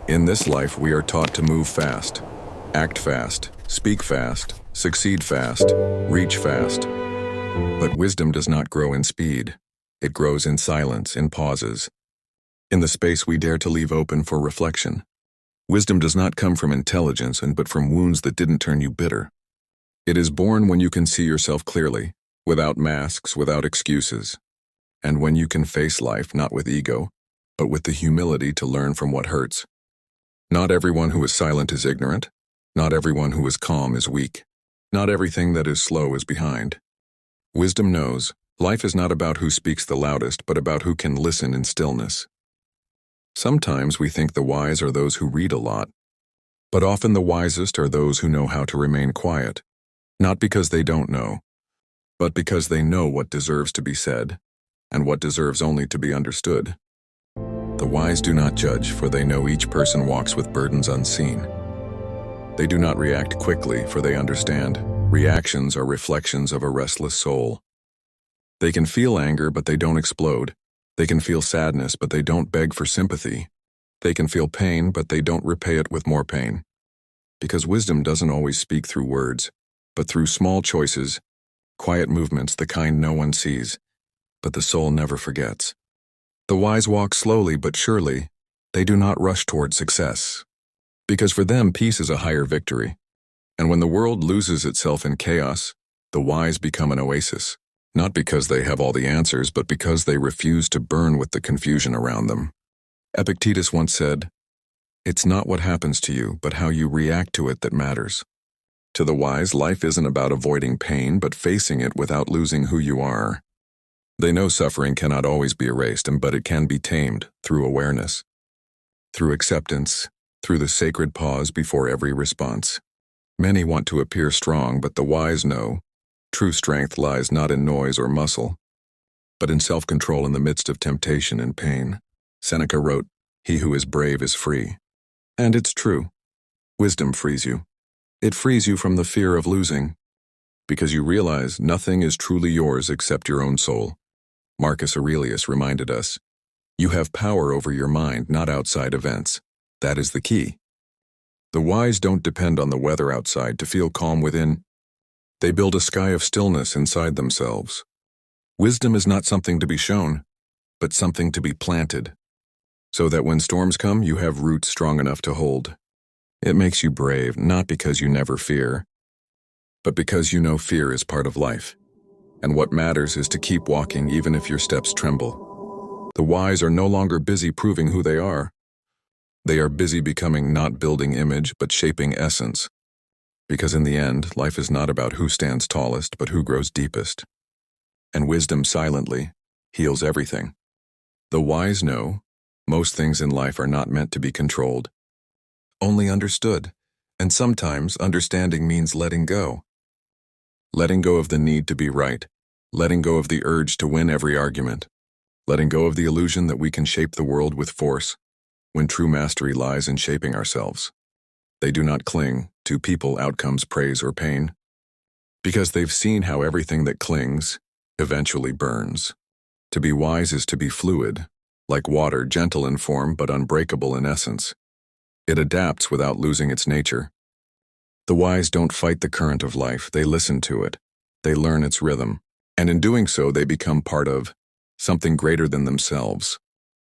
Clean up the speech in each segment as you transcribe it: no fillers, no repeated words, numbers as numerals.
In this life, we are taught to move fast, act fast, speak fast, succeed fast, reach fast. But wisdom does not grow in speed. It grows in silence, in pauses, in the space we dare to leave open for reflection. Wisdom does not come from intelligence, but from wounds that didn't turn you bitter. It is born when you can see yourself clearly, without masks, without excuses, and when you can face life not with ego, but with the humility to learn from what hurts. Not everyone who is silent is ignorant. Not everyone who is calm is weak. Not everything that is slow is behind. Wisdom knows life is not about who speaks the loudest, but about who can listen in stillness. Sometimes we think the wise are those who read a lot, but often the wisest are those who know how to remain quiet, not because they don't know, but because they know what deserves to be said, and what deserves only to be understood. The wise do not judge, for they know each person walks with burdens unseen. They do not react quickly, for they understand reactions are reflections of a restless soul. They can feel anger, but they don't explode. They can feel sadness, but they don't beg for sympathy. They can feel pain, but they don't repay it with more pain. Because wisdom doesn't always speak through words, but through small choices, quiet movements, the kind no one sees, but the soul never forgets. The wise walk slowly but surely. They do not rush toward success, because for them peace is a higher victory. And when the world loses itself in chaos, the wise become an oasis, not because they have all the answers, but because they refuse to burn with the confusion around them. Epictetus once said, "It's not what happens to you, but how you react to it that matters." To the wise, life isn't about avoiding pain, but facing it without losing who you are. They know suffering cannot always be erased, but it can be tamed through awareness, through acceptance, through the sacred pause before every response. Many want to appear strong, but the wise know true strength lies not in noise or muscle, but in self-control in the midst of temptation and pain. Seneca wrote, "He who is brave is free." And it's true. Wisdom frees you. It frees you from the fear of losing, because you realize nothing is truly yours except your own soul. Marcus Aurelius reminded us, "You have power over your mind, not outside events." That is the key. The wise don't depend on the weather outside to feel calm within. They build a sky of stillness inside themselves. Wisdom is not something to be shown, but something to be planted, so that when storms come, you have roots strong enough to hold. It makes you brave, not because you never fear, but because you know fear is part of life. And what matters is to keep walking even if your steps tremble. The wise are no longer busy proving who they are. They are busy becoming, not building image, but shaping essence. Because in the end, life is not about who stands tallest, but who grows deepest. And wisdom silently heals everything. The wise know most things in life are not meant to be controlled, only understood. And sometimes understanding means letting go. Letting go of the need to be right, letting go of the urge to win every argument, letting go of the illusion that we can shape the world with force, when true mastery lies in shaping ourselves. They do not cling to people, outcomes, praise, or pain, because they've seen how everything that clings eventually burns. To be wise is to be fluid, like water, gentle in form but unbreakable in essence. It adapts without losing its nature. The wise don't fight the current of life, they listen to it. They learn its rhythm, and in doing so they become part of something greater than themselves.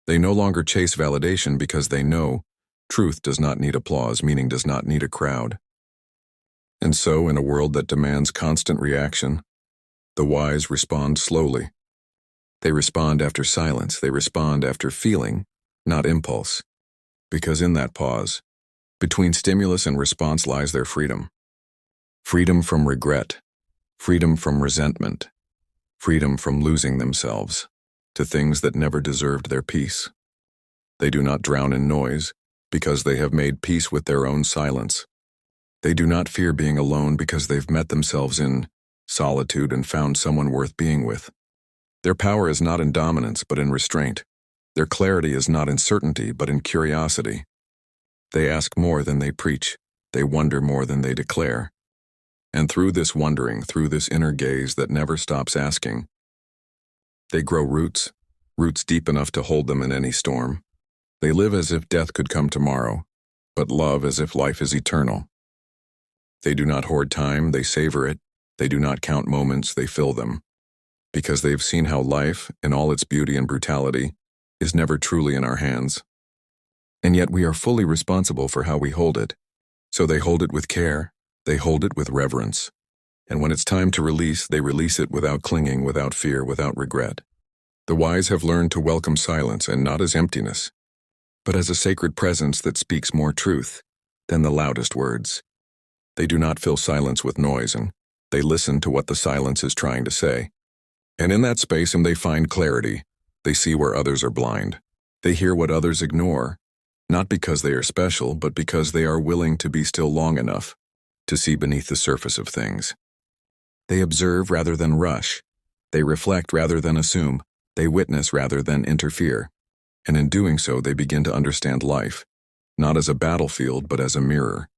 They no longer chase validation because they know truth does not need applause, meaning does not need a crowd. And so, in a world that demands constant reaction, the wise respond slowly. They respond after silence, they respond after feeling, not impulse. Because in that pause, between stimulus and response lies their freedom. Freedom from regret, freedom from resentment, freedom from losing themselves to things that never deserved their peace. They do not drown in noise because they have made peace with their own silence. They do not fear being alone because they've met themselves in solitude and found someone worth being with. Their power is not in dominance but in restraint. Their clarity is not in certainty but in curiosity. They ask more than they preach. They wonder more than they declare. And through this wondering, through this inner gaze that never stops asking, they grow roots deep enough to hold them in any storm. They live as if death could come tomorrow, but love as if life is eternal. They do not hoard time, they savor it. They do not count moments, they fill them. Because they have seen how life, in all its beauty and brutality, is never truly in our hands. And yet we are fully responsible for how we hold it. So they hold it with care, they hold it with reverence. And when it's time to release, they release it without clinging, without fear, without regret. The wise have learned to welcome silence, and not as emptiness, but as a sacred presence that speaks more truth than the loudest words. They do not fill silence with noise, and they listen to what the silence is trying to say. And in that space, they find clarity. They see where others are blind. They hear what others ignore, not because they are special, but because they are willing to be still long enough to see beneath the surface of things. They observe rather than rush. They reflect rather than assume. They witness rather than interfere. And in doing so, they begin to understand life, not as a battlefield, but as a mirror.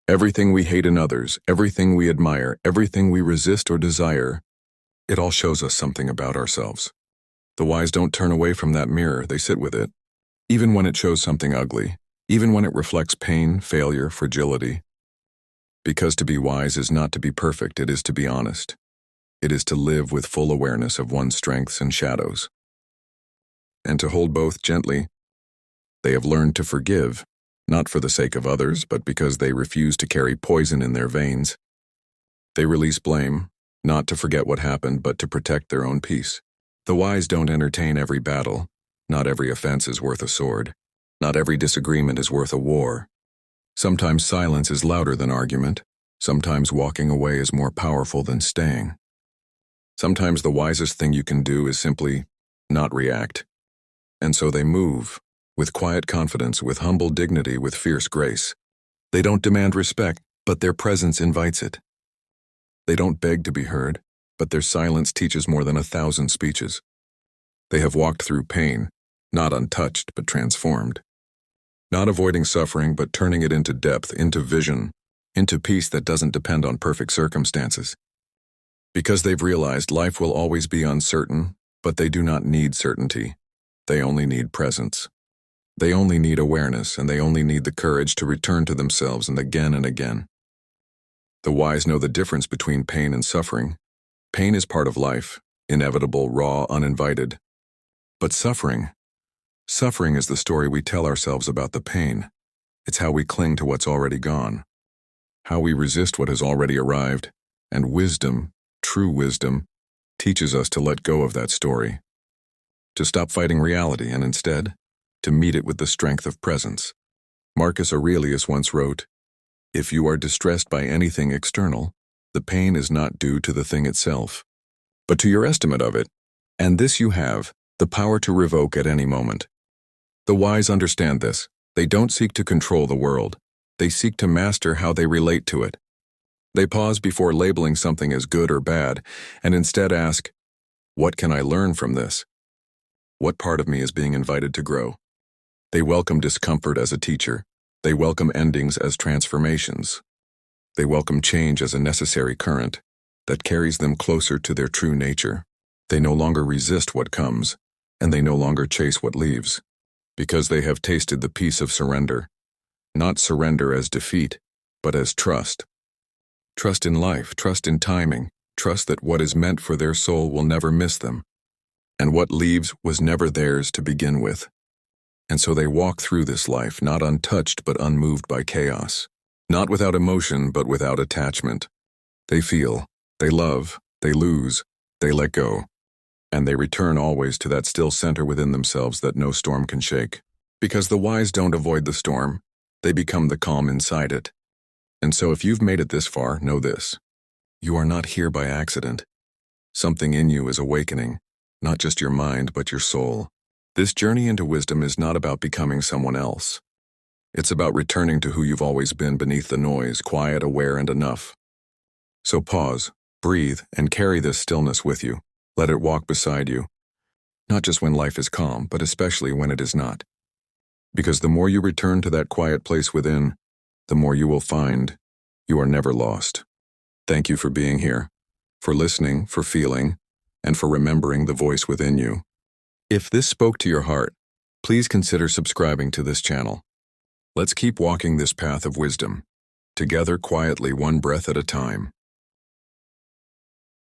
Everything we hate in others, everything we admire, everything we resist or desire, it all shows us something about ourselves. The wise don't turn away from that mirror, they sit with it, even when it shows something ugly, even when it reflects pain, failure, fragility. Because to be wise is not to be perfect, it is to be honest. It is to live with full awareness of one's strengths and shadows. And to hold both gently. They have learned to forgive, not for the sake of others, but because they refuse to carry poison in their veins. They release blame, not to forget what happened, but to protect their own peace. The wise don't entertain every battle. Not every offense is worth a sword. Not every disagreement is worth a war. Sometimes silence is louder than argument. Sometimes walking away is more powerful than staying. Sometimes the wisest thing you can do is simply not react. And so they move, with quiet confidence, with humble dignity, with fierce grace. They don't demand respect, but their presence invites it. They don't beg to be heard, but their silence teaches more than 1,000 speeches. They have walked through pain, not untouched, but transformed. Not avoiding suffering, but turning it into depth, into vision, into peace that doesn't depend on perfect circumstances. Because they've realized life will always be uncertain, but they do not need certainty. They only need presence. They only need awareness, and they only need the courage to return to themselves and again. The wise know the difference between pain and suffering. Pain is part of life, inevitable, raw, uninvited. But suffering is the story we tell ourselves about the pain. It's how we cling to what's already gone, how we resist what has already arrived, and wisdom, true wisdom, teaches us to let go of that story, to stop fighting reality and instead, to meet it with the strength of presence. Marcus Aurelius once wrote, "If you are distressed by anything external, the pain is not due to the thing itself, but to your estimate of it, and this you have, the power to revoke at any moment." The wise understand this. They don't seek to control the world. They seek to master how they relate to it. They pause before labeling something as good or bad, and instead ask, what can I learn from this? What part of me is being invited to grow? They welcome discomfort as a teacher. They welcome endings as transformations. They welcome change as a necessary current that carries them closer to their true nature. They no longer resist what comes, and they no longer chase what leaves, because they have tasted the peace of surrender. Not surrender as defeat, but as trust. Trust in life, trust in timing, trust that what is meant for their soul will never miss them, and what leaves was never theirs to begin with. And so they walk through this life, not untouched but unmoved by chaos, not without emotion but without attachment. They feel, they love, they lose, they let go, and they return always to that still center within themselves that no storm can shake. Because the wise don't avoid the storm, they become the calm inside it. And so if you've made it this far, know this. You are not here by accident. Something in you is awakening, not just your mind, but your soul. This journey into wisdom is not about becoming someone else. It's about returning to who you've always been beneath the noise, quiet, aware, and enough. So pause, breathe, and carry this stillness with you. Let it walk beside you. Not just when life is calm, but especially when it is not. Because the more you return to that quiet place within, the more you will find you are never lost. Thank you for being here, for listening, for feeling, and for remembering the voice within you. If this spoke to your heart, please consider subscribing to this channel. Let's keep walking this path of wisdom, together quietly, one breath at a time.